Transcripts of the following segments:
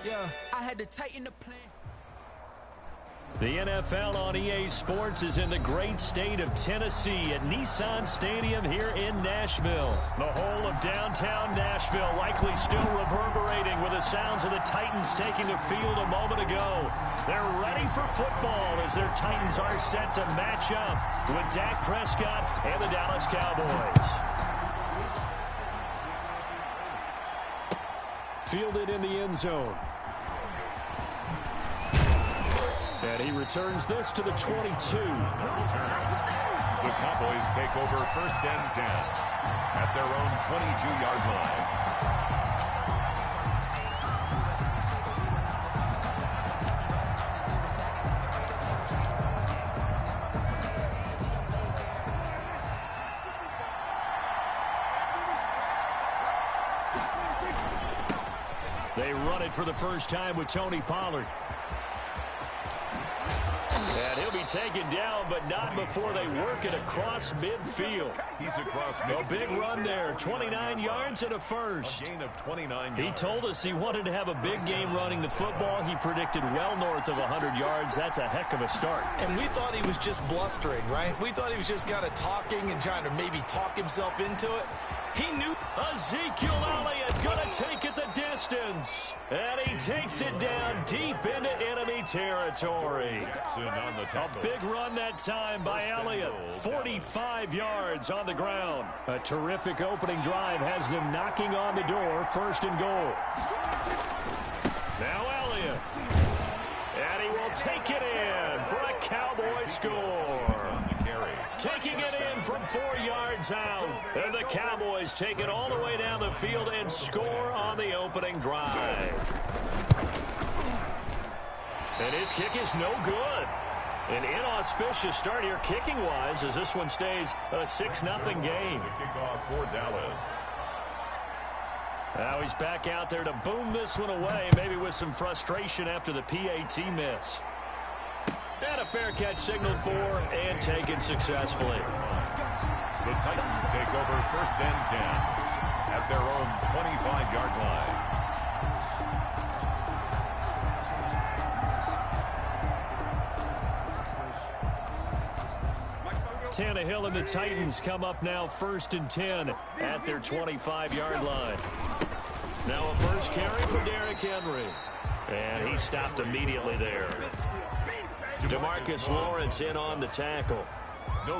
Yeah, I had to tighten the plan. The NFL on EA Sports is in the great state of Tennessee at Nissan Stadium here in Nashville. The whole of downtown Nashville likely still reverberating with the sounds of the Titans taking the field a moment ago. They're ready for football as their Titans are set to match up with Dak Prescott and the Dallas Cowboys. Fielded in the end zone. And he returns this to the 22. The Cowboys take over 1st and 10 at their own 22-yard line. They run it for the first time with Tony Pollard. And he'll be taken down, but not before they work it across midfield. He's across midfield. A big run there, 29 yards and a first. A gain of 29 yards. He told us he wanted to have a big game running the football. He predicted well north of 100 yards. That's a heck of a start. And we thought he was just blustering, right? We thought he was just kind of talking and trying to maybe talk himself into it. He knew. Ezekiel Elliott going to take it the distance. And he takes it down deep into enemy territory. A big run that time by Elliott. 45 yards on the ground. A terrific opening drive has them knocking on the door. 1st and goal. Now Elliott. And he will take it in for a Cowboy score. Taking it in from 4 yards out. And the Cowboys take it all the way down the field and score on the opening drive. And his kick is no good. An inauspicious start here kicking-wise as this one stays a 6-0 game. Kickoff for Dallas. Now he's back out there to boom this one away, maybe with some frustration after the PAT miss. And a fair catch signaled for and taken successfully. The Titans take over 1st and 10 at their own 25-yard line. Tannehill and the Titans come up now 1st and 10 at their 25-yard line. Now a first carry for Derrick Henry. And he stopped immediately there. DeMarcus Lawrence in on the tackle.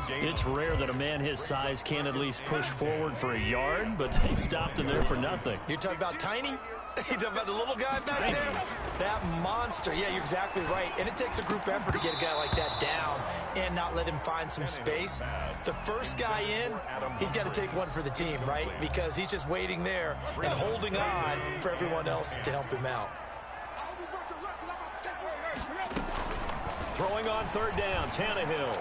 It's rare that a man his size can at least push forward for a yard, but they stopped him there for nothing. You're talking about Tiny? You're talking about the little guy back there? That monster. Yeah, you're exactly right. And it takes a group effort to get a guy like that down and not let him find some space. The first guy in, he's got to take one for the team, right? Because he's just waiting there and holding on for everyone else to help him out. Throwing on 3rd down, Tannehill.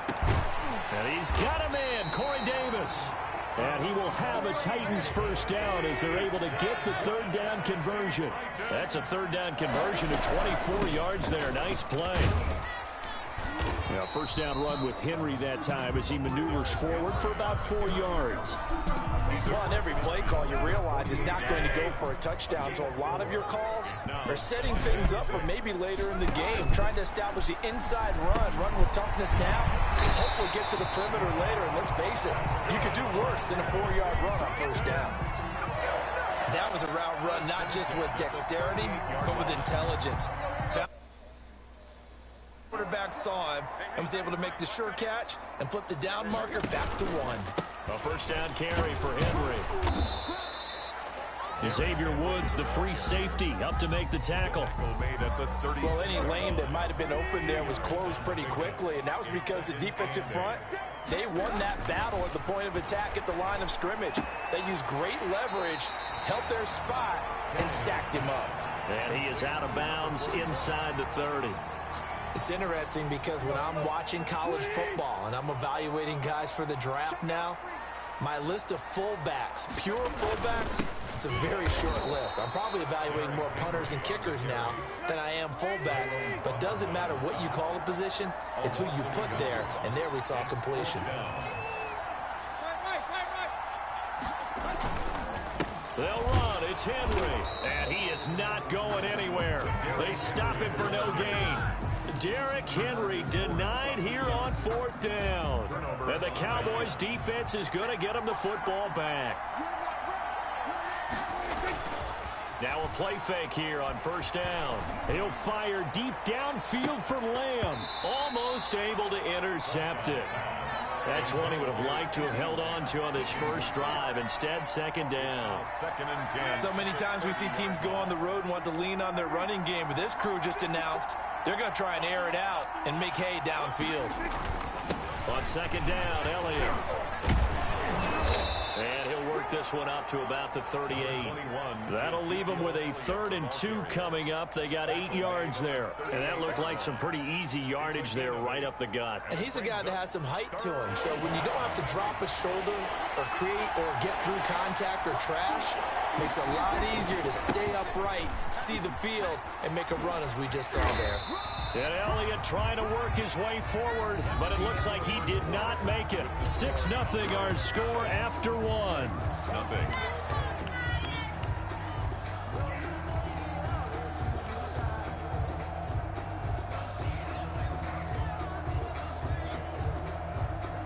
And he's got a man, Corey Davis. And he will have a Titans first down as they're able to get the 3rd down conversion. That's a 3rd down conversion of 24 yards there. Nice play. Now, 1st down run with Henry that time as he maneuvers forward for about 4 yards. Well, on every play call, you realize it's not going to go for a touchdown. So a lot of your calls are setting things up for maybe later in the game, trying to establish the inside run with toughness now, hopefully get to the perimeter later. And let's face it, you could do worse than a 4-yard run on 1st down. That was a route run not just with dexterity, but with intelligence. Quarterback saw him and was able to make the sure catch and flip the down marker back to 1. A 1st down carry for Henry. Xavier Woods, the free safety, up to make the tackle. Well, any lane that might have been open there was closed pretty quickly, and that was because the defensive front, they won that battle at the point of attack at the line of scrimmage. They used great leverage, held their spot, and stacked him up. And he is out of bounds inside the 30. It's interesting because when I'm watching college football and I'm evaluating guys for the draft now, my list of fullbacks, pure fullbacks, it's a very short list. I'm probably evaluating more punters and kickers now than I am fullbacks, but doesn't matter what you call a position, it's who you put there, and there we saw completion. They'll run. It's Henry, and he is not going anywhere. They stop him for no gain. Derrick Henry denied here on 4th down. And the Cowboys defense is going to get him the football back. Now a play fake here on 1st down. He'll fire deep downfield for Lamb. Almost able to intercept it. That's one he would have liked to have held on to on this first drive. Instead, 2nd down. 2nd and 10. So many times we see teams go on the road and want to lean on their running game, but this crew just announced they're going to try and air it out and make hay downfield. On 2nd down, Elliott. And he'll work this one up to about the 38. That'll leave them with a 3rd and 2 coming up. They got 8 yards there. And that looked like some pretty easy yardage there right up the gut. And he's a guy that has some height to him. So when you don't have to drop a shoulder or create or get through contact or trash, it makes it a lot easier to stay upright, see the field, and make a run as we just saw there. And Elliott trying to work his way forward, but it looks like he did not make it. 6-0 our score after 1. Nothing.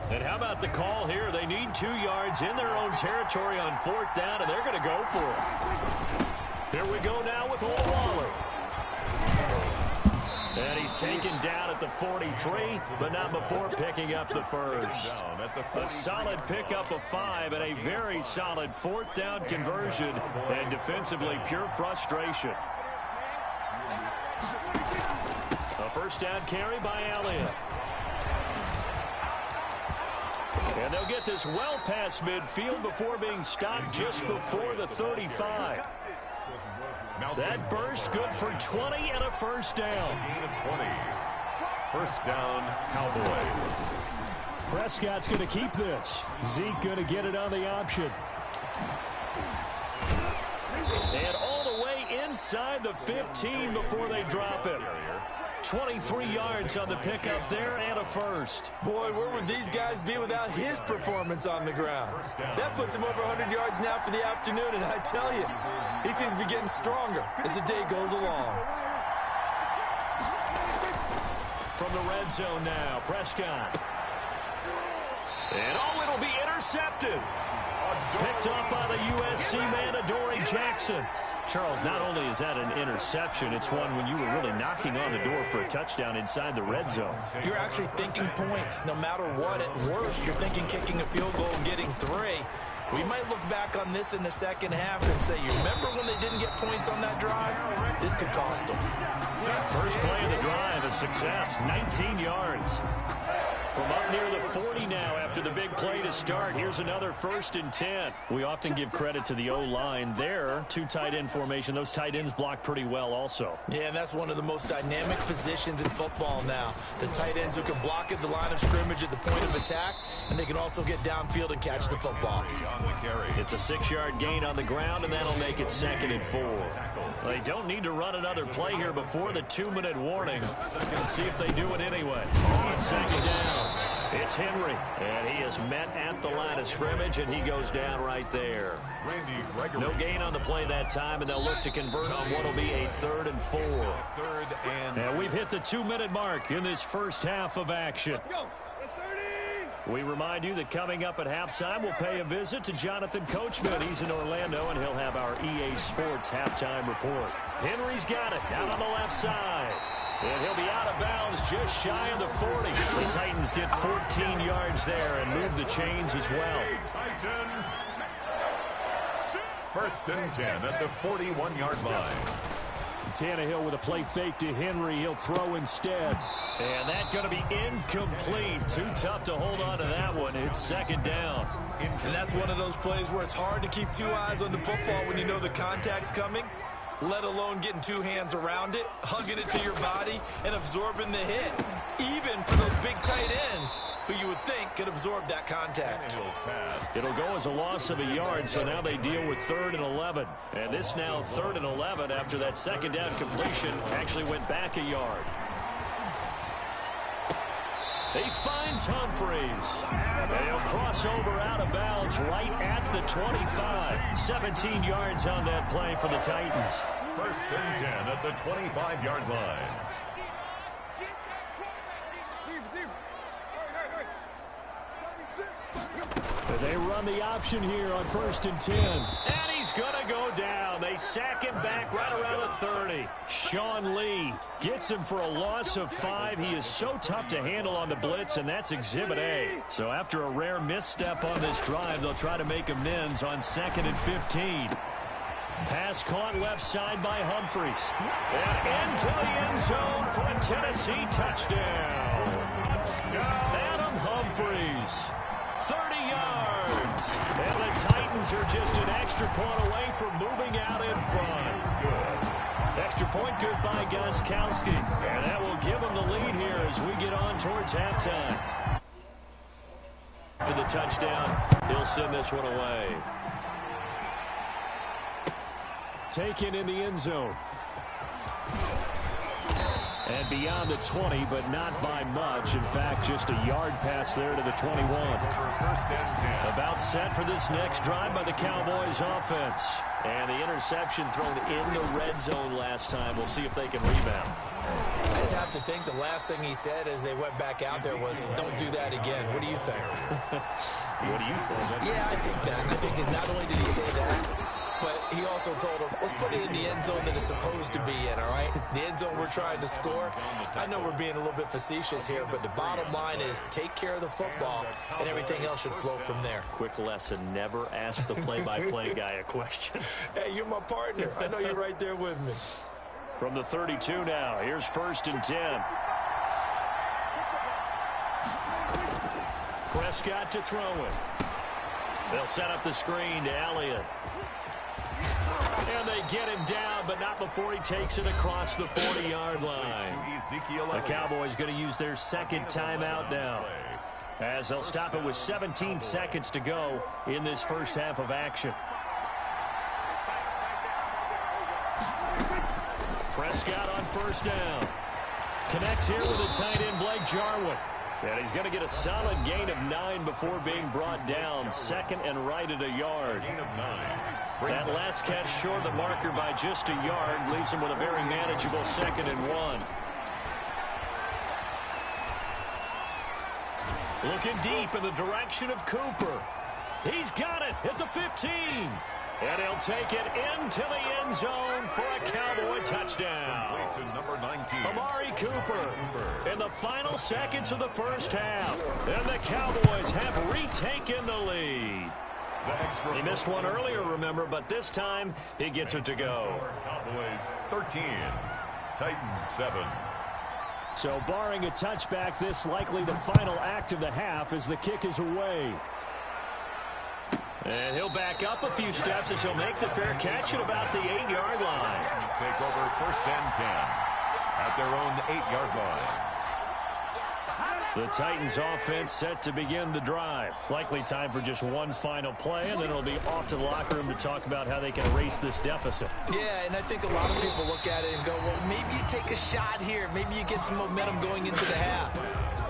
And how about the call here? They need 2 yards in their own territory on 4th down, and they're going to go for it. Here we go now with Waller. And he's taken down at the 43, but not before picking up the first. A solid pickup of 5 and a very solid 4th down conversion, and defensively pure frustration. A 1st down carry by Elliott. And they'll get this well past midfield before being stopped just before the 35. That burst good for 20 and a 1st down. Gain of 20. 1st down, Cowboys. Prescott's going to keep this. Zeke going to get it on the option. And all the way inside the 15 before they drop it. 23 yards on the pickup there and a first. Boy, where would these guys be without his performance on the ground? That puts him over 100 yards now for the afternoon, and I tell you, he seems to be getting stronger as the day goes along. From the red zone now, Prescott. And it'll be intercepted. Picked up by the USC man, Adoree Jackson. Charles, not only is that an interception, it's one when you were really knocking on the door for a touchdown inside the red zone. You're actually thinking points no matter what. At worst, you're thinking kicking a field goal and getting 3. We might look back on this in the second half and say, you remember when they didn't get points on that drive? This could cost them. First play of the drive, a success, 19 yards. From up near the 40 now after the big play to start. Here's another 1st and 10. We often give credit to the O-line there. 2 tight end formation. Those tight ends block pretty well also. Yeah, and that's one of the most dynamic positions in football now. The tight ends who can block at the line of scrimmage at the point of attack, and they can also get downfield and catch the football. It's a 6-yard gain on the ground, and that'll make it 2nd and 4. They don't need to run another play here before the 2-minute warning. Let's see if they do it anyway. On 2nd down. It's Henry, and he is met at the line of scrimmage, and he goes down right there. No gain on the play that time, and they'll look to convert on what will be a 3rd and 4. And we've hit the 2-minute mark in this first half of action. We remind you that coming up at halftime, we'll pay a visit to Jonathan Coachman. He's in Orlando, and he'll have our EA Sports halftime report. Henry's got it out on the left side. And he'll be out of bounds just shy of the 40. The Titans get 14 yards there and move the chains as well. 1st and 10 at the 41-yard line. Tannehill with a play fake to Henry. He'll throw instead. And that's going to be incomplete. Too tough to hold on to that one. It's 2nd down. And that's one of those plays where it's hard to keep 2 eyes on the football when you know the contact's coming, let alone getting 2 hands around it, hugging it to your body, and absorbing the hit. Even for those big tight ends who you would think could absorb that contact. It'll go as a loss of a yard, so now they deal with 3rd and 11. And this now 3rd and 11 after that 2nd down completion actually went back a yard. He finds Humphries. And he'll cross over out of bounds right at the 25. 17 yards on that play for the Titans. First and 10 at the 25-yard line. They run the option here on first and 10. And he's going to go down. They sack him back right around the 30. Sean Lee gets him for a loss of 5. He is so tough to handle on the blitz, and that's Exhibit A. So after a rare misstep on this drive, they'll try to make amends on 2nd and 15. Pass caught left side by Humphries. And into the end zone for a Tennessee touchdown. Adam Humphries. 30 yards. And the Titans are just an extra point away from moving out in front. Extra point good by Gostkowski. And that will give them the lead here as we get on towards halftime. For the touchdown, he'll send this one away. Taken in the end zone. And beyond the 20, but not by much. In fact, just a yard pass there to the 21. About set for this next drive by the Cowboys offense. And the interception thrown in the red zone last time. We'll see if they can rebound. I just have to think the last thing he said as they went back out there was, don't do that again. What do you think? What do you think? Yeah, I think that. And I think that not only did he say that, but he also told him, let's put it in the end zone that it's supposed to be in, all right? The end zone we're trying to score. I know we're being a little bit facetious here, but the bottom line is take care of the football, and everything else should flow from there. Quick lesson, never ask the play-by-play guy a question. Hey, you're my partner. I know you're right there with me. From the 32 now, here's first and 10. Prescott to throw it. They'll set up the screen to Elliott. And they get him down, but not before he takes it across the 40-yard line. The Cowboys going to use their second timeout now, as they'll stop it with 17 seconds to go in this first half of action. Prescott on first down. Connects here with a tight end, Blake Jarwin. And he's going to get a solid gain of 9 before being brought down. Second and right at a yard. That last catch short of the marker by just a yard leaves him with a very manageable 2nd and 1. Looking deep in the direction of Cooper. He's got it at the 15. And he'll take it into the end zone for a Cowboy touchdown. Amari Cooper in the final seconds of the first half. And the Cowboys have retaken the lead. He missed one earlier, remember, but this time he gets it to go. Cowboys 13, Titans 7. So barring a touchback, this likely the final act of the half as the kick is away. And he'll back up a few steps as he'll make the fair catch at about the 8-yard line. Take over first and 10 at their own 8-yard line. The Titans offense set to begin the drive. Likely time for just one final play, and then it'll be off to the locker room to talk about how they can erase this deficit. Yeah, and I think a lot of people look at it and go, well, maybe you take a shot here. Maybe you get some momentum going into the half.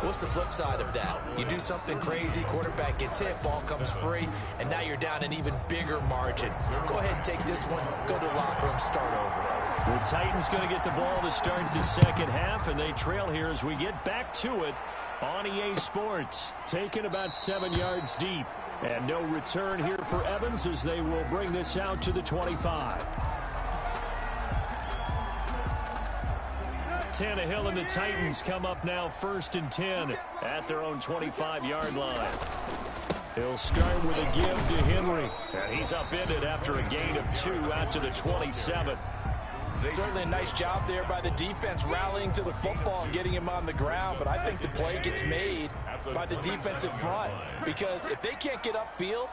What's the flip side of that? You do something crazy, quarterback gets hit, ball comes free, and now you're down an even bigger margin. Go ahead and take this one, go to the locker room, start over. The Titans going to get the ball to start the second half, and they trail here as we get back to it on EA Sports. Taken about 7 yards deep, and no return here for Evans as they will bring this out to the 25. Tannehill and the Titans come up now first and 10 at their own 25-yard line. He'll start with a give to Henry. And he's upended after a gain of 2 out to the 27. Certainly a nice job there by the defense rallying to the football and getting him on the ground, but I think the play gets made by the defensive front, because if they can't get upfield,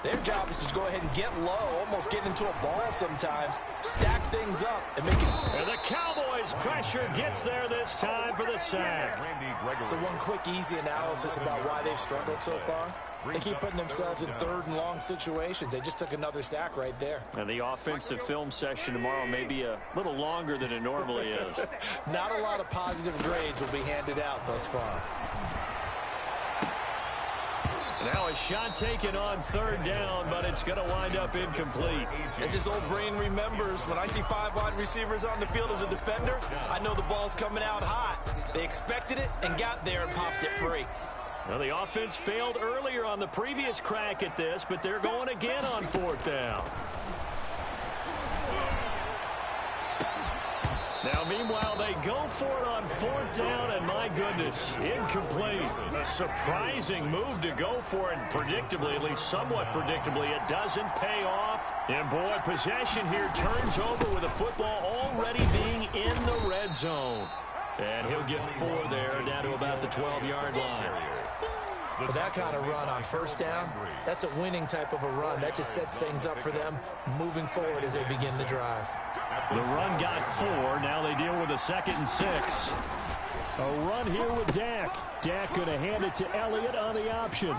their job is to go ahead and get low, almost get into a ball sometimes, stack things up, and make it. And the Cowboys' pressure gets there this time for the sack. So one quick, easy analysis about why they've struggled so far. They keep putting themselves in third and long situations. They just took another sack right there. And the offensive film session tomorrow may be a little longer than it normally is. Not a lot of positive grades will be handed out thus far. Now a shot taken on third down, but it's going to wind up incomplete. As his old brain remembers, when I see 5 wide receivers on the field as a defender, I know the ball's coming out hot. They expected it and got there and popped it free. Well, the offense failed earlier on the previous crack at this, but they're going again on fourth down. Now, meanwhile, they go for it on fourth down, and my goodness, incomplete. A surprising move to go for it, predictably, at least somewhat predictably, it doesn't pay off. And, boy, possession here turns over with the football already being in the red zone. And he'll get 4 there, down to about the 12-yard line. With that kind of run on first down, that's a winning type of a run. That just sets things up for them moving forward as they begin the drive. The run got 4. Now they deal with a 2nd and 6. A run here with Dak. Dak going to hand it to Elliott on the option.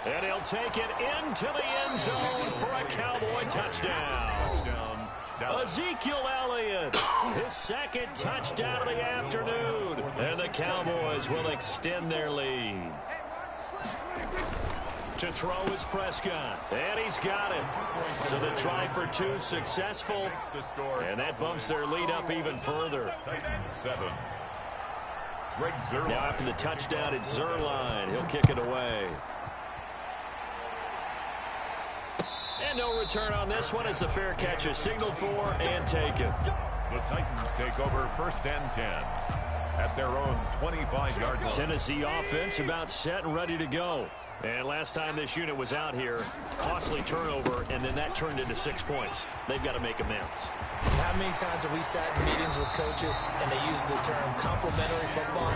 And he'll take it into the end zone for a Cowboy touchdown. Ezekiel Elliott, his 2nd touchdown of the afternoon. And the Cowboys will extend their lead. To throw is Prescott, and he's got it. So the try for 2 successful, and that bumps their lead up even further. Now after the touchdown, it's Zerline. He'll kick it away. And no return on this one as the fair catch is signaled for and taken. The Titans take over 1st and 10 at their own 25-yard line. Tennessee offense about set and ready to go. And last time this unit was out here, costly turnover, and then that turned into 6 points. They've got to make amends. How many times have we sat in meetings with coaches and they use the term complementary football?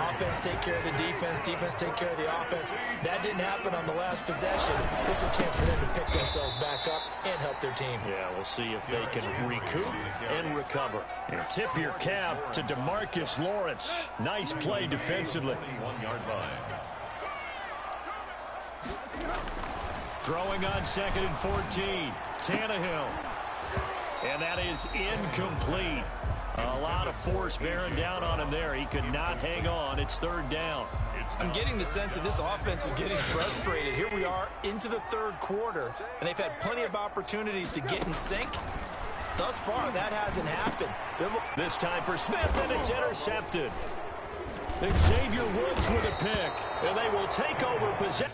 Offense take care of the defense, defense take care of the offense. That didn't happen on the last possession. This is a chance for them to pick themselves back up and help their team. Yeah, we'll see if they can recoup and recover. And tip your cap to DeMarcus Lawrence. Nice play defensively. 1-yard line. Throwing on 2nd and 14. Tannehill. And that is incomplete. A lot of force bearing down on him there. He could not hang on. It's 3rd down. I'm getting the sense that this offense is getting frustrated. Here we are into the 3rd quarter, and they've had plenty of opportunities to get in sync. Thus far, that hasn't happened. This time for Smith, and it's intercepted. Xavier Woods with a pick, and they will take over possession.